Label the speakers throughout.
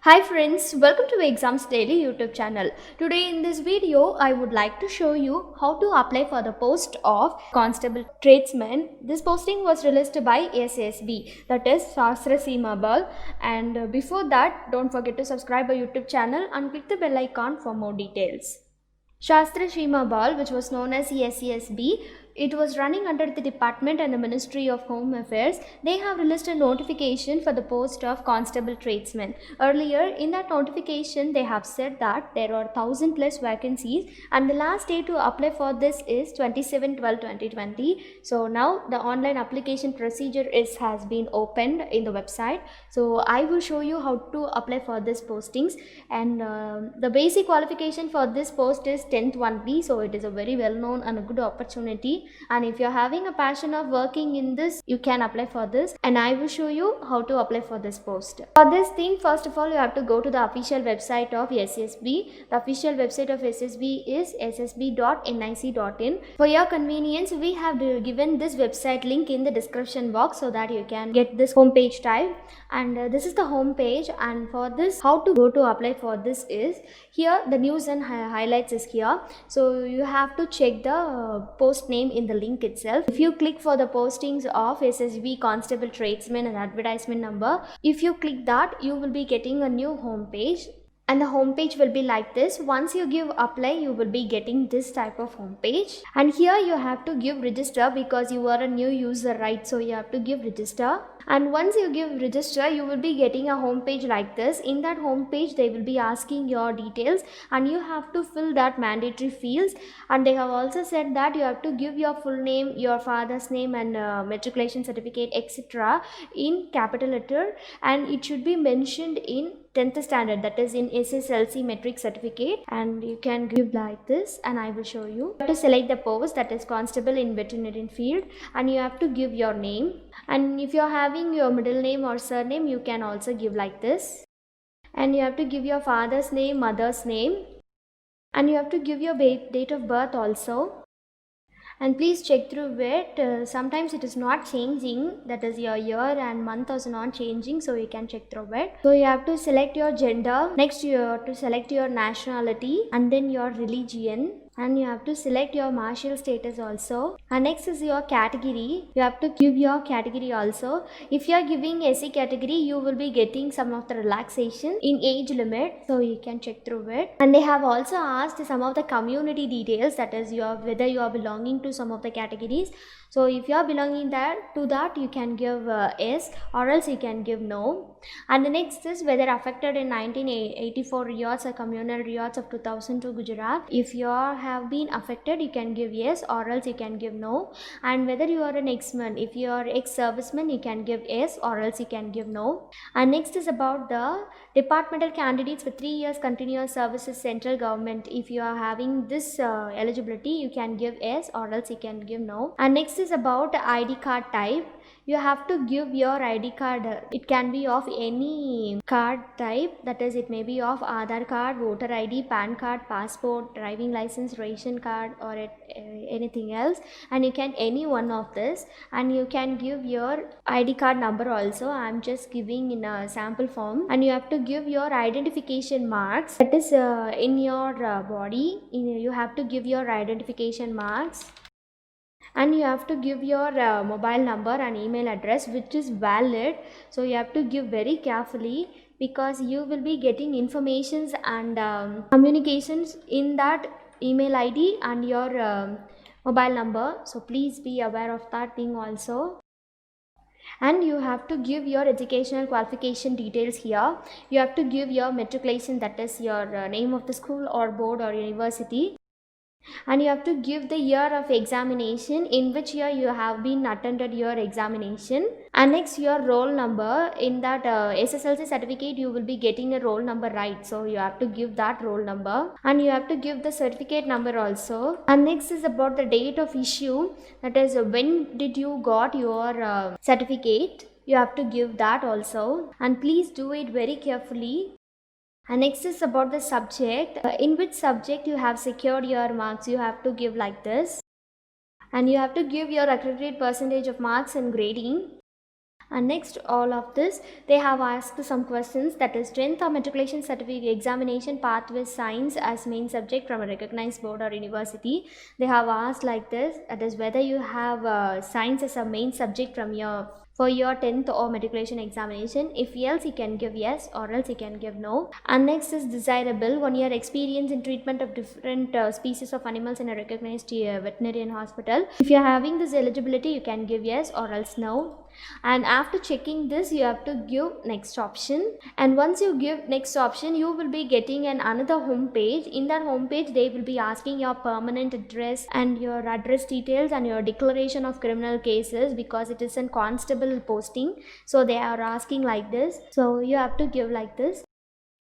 Speaker 1: Hi friends, welcome to Exams Daily YouTube channel. Today in this video, I would like to show you how to apply for the post of Constable Tradesman. This posting was released by SSB, that is Shastra Seema. And before that, don't forget to subscribe our YouTube channel and click the bell icon for more details. Shastra Shima, which was known as SSB, it was running under the Department and the Ministry of Home Affairs. They have released a notification for the post of Constable Tradesman. Earlier, in that notification, they have said that there are 1000 plus vacancies and the last day to apply for this is 27/12/2020. So now the online application procedure has been opened in the website. So I will show you how to apply for this postings, and the basic qualification for this post is 10th only. So it is a very well known and a good opportunity, and if you're having a passion of working in this, you can apply for this, and I will show you how to apply for this post. For this thing, first of all, you have to go to the official website of SSB. The official website of SSB is ssb.nic.in. For your convenience, we have given this website link in the description box so that you can get this homepage type, and this is the homepage. And for this, how to go to apply for this is here, the news and highlights is here. So you have to check the post name in the link itself. If you click for the postings of SSB Constable Tradesman and advertisement number, if you click that, you will be getting a new home page, and the home page will be like this. Once you give apply, you will be getting this type of home page, and here you have to give register because you are a new user, right? So you have to give register, and once you give register, you will be getting a home page like this. In that home page, they will be asking your details and you have to fill that mandatory fields, and they have also said that you have to give your full name, your father's name, and matriculation certificate, etc. in capital letter, and it should be mentioned in 10th standard, that is in SSLC metric certificate, and you can give like this, and I will show you. You have to select the post, that is constable in veterinary field, and you have to give your name, and if you are having your middle name or surname, you can also give like this, and you have to give your father's name, mother's name, and you have to give your date of birth also. And please check through it. Sometimes it is not changing, that is your year and month is not changing, so you can check through it. So you have to select your gender, next you have to select your nationality, and then your religion, and you have to select your martial status also, and next is your category. You have to give your category also. If you are giving SC category, you will be getting some of the relaxation in age limit, so you can check through it. And they have also asked some of the community details, that is whether you are belonging to some of the categories. So if you are belonging to that, you can give yes, or else you can give no. And the next is whether affected in 1984 riots or communal riots of 2002 Gujarat. If you have been affected, you can give yes, or else you can give no. And whether you are an ex-man, if you are ex-serviceman, you can give yes, or else you can give no. And next is about the departmental candidates for 3 years continuous services central government. If you are having this eligibility, you can give yes, or else you can give no. And next is about ID card type. You have to give your ID card. It can be of any card type, that is it may be of Aadhaar card, voter ID, PAN card, passport, driving license, ration card, or anything else, and you can any one of this, and you can give your ID card number also. I am just giving in a sample form, and you have to give your identification marks, that is in your body. You have to give your identification marks, and you have to give your mobile number and email address which is valid. So you have to give very carefully, because you will be getting informations and communications in that email ID and your mobile number, so please be aware of that thing also. And you have to give your educational qualification details here. You have to give your matriculation, that is your name of the school or board or university, and you have to give the year of examination, in which year you have been attended your examination, and next your roll number. In that SSLC certificate, you will be getting a roll number, right? So you have to give that roll number, and you have to give the certificate number also. And next is about the date of issue, that is when did you got your certificate. You have to give that also, and please do it very carefully. And next is about the subject. In which subject you have secured your marks, you have to give like this. And you have to give your accredited percentage of marks and grading. And next, all of this, they have asked some questions, that is 10th or matriculation certificate examination path with science as main subject from a recognized board or university. They have asked like this, that is whether you have science as a main subject from your for your 10th or matriculation examination. If yes, you can give yes, or else you can give no. And next is desirable, 1 year experience in treatment of different species of animals in a recognized veterinarian hospital. If you are having this eligibility, you can give yes or else no. And after checking this, you have to give next option, and once you give next option, you will be getting another home page. In that home page, they will be asking your permanent address and your address details and your declaration of criminal cases, because it is a constable posting, so they are asking like this. So you have to give like this,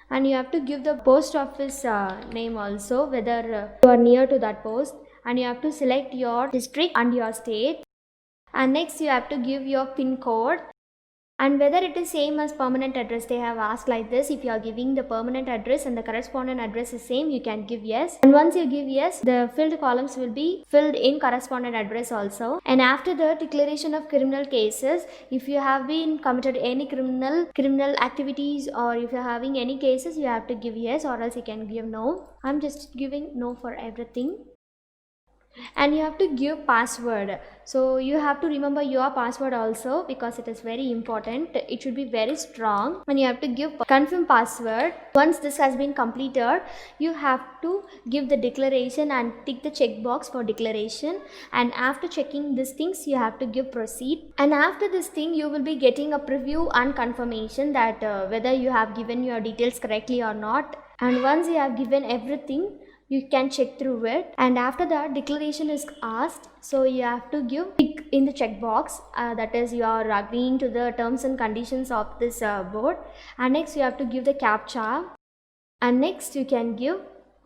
Speaker 1: and you have to give the post office name also, whether you are near to that post, and you have to select your district and your state. And next you have to give your PIN code, and whether it is same as permanent address. They have asked like this, if you are giving the permanent address and the correspondent address is same, you can give yes. And once you give yes, the filled columns will be filled in correspondent address also. And after the declaration of criminal cases, if you have been committed any criminal activities, or if you are having any cases, you have to give yes, or else you can give no. I'm just giving no for everything. And you have to give password, so you have to remember your password also, because it is very important. It should be very strong, and you have to give confirm password. Once this has been completed, you have to give the declaration and tick the checkbox for declaration. And after checking these things, you have to give proceed. And after this thing, you will be getting a preview and confirmation that whether you have given your details correctly or not. And once you have given everything, you can check through it. And after that, declaration is asked, so you have to give tick in the checkbox, that is you are agreeing to the terms and conditions of this board. And next you have to give the captcha, and next you can give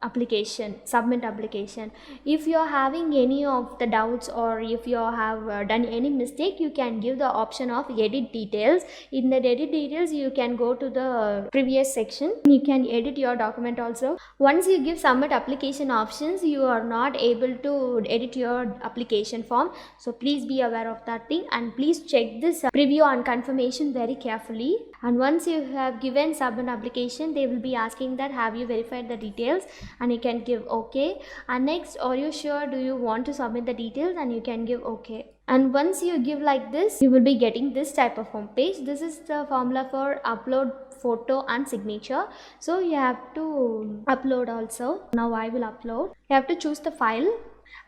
Speaker 1: application, submit application. If you are having any of the doubts, or if you have done any mistake, you can give the option of edit details. In the edit details, you can go to the previous section, you can edit your document also. Once you give submit application options, you are not able to edit your application form, so please be aware of that thing, and please check this preview and confirmation very carefully. And once you have given submit application, they will be asking that have you verified the details, and you can give okay. And next, are you sure, do you want to submit the details, and you can give okay. And once you give like this, you will be getting this type of home page. This is the formula for upload photo and signature, so you have to upload also. Now I will upload. You have to choose the file,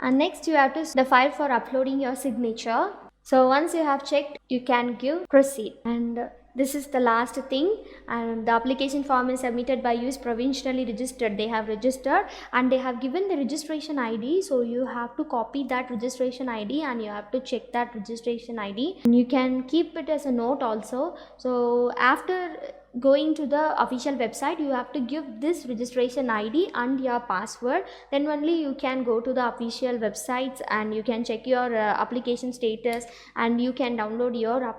Speaker 1: and next you have to the file for uploading your signature. So once you have checked, you can give proceed. And this is the last thing, and the application form is submitted by you is provisionally registered. They have registered and they have given the registration ID, so you have to copy that registration ID and you have to check that registration ID, and you can keep it as a note also. So after going to the official website, you have to give this registration ID and your password, then only you can go to the official websites and you can check your application status, and you can download your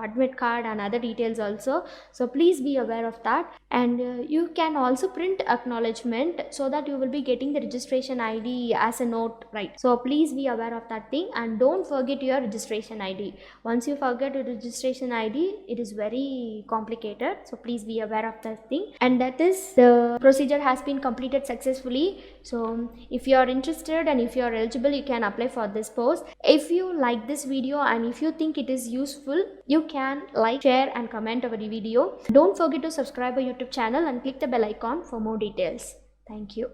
Speaker 1: admit card and other details also. So please be aware of that. And you can also print acknowledgement, so that you will be getting the registration ID as a note, right? So please be aware of that thing, and don't forget your registration ID. Once you forget your registration ID, it is very complicated, so please be aware of that thing. And that is, the procedure has been completed successfully. So if you are interested and if you are eligible, you can apply for this post. If you like this video and if you think it is useful, you can like, share and comment our video. Don't forget to subscribe our YouTube channel and click the bell icon for more details. Thank you.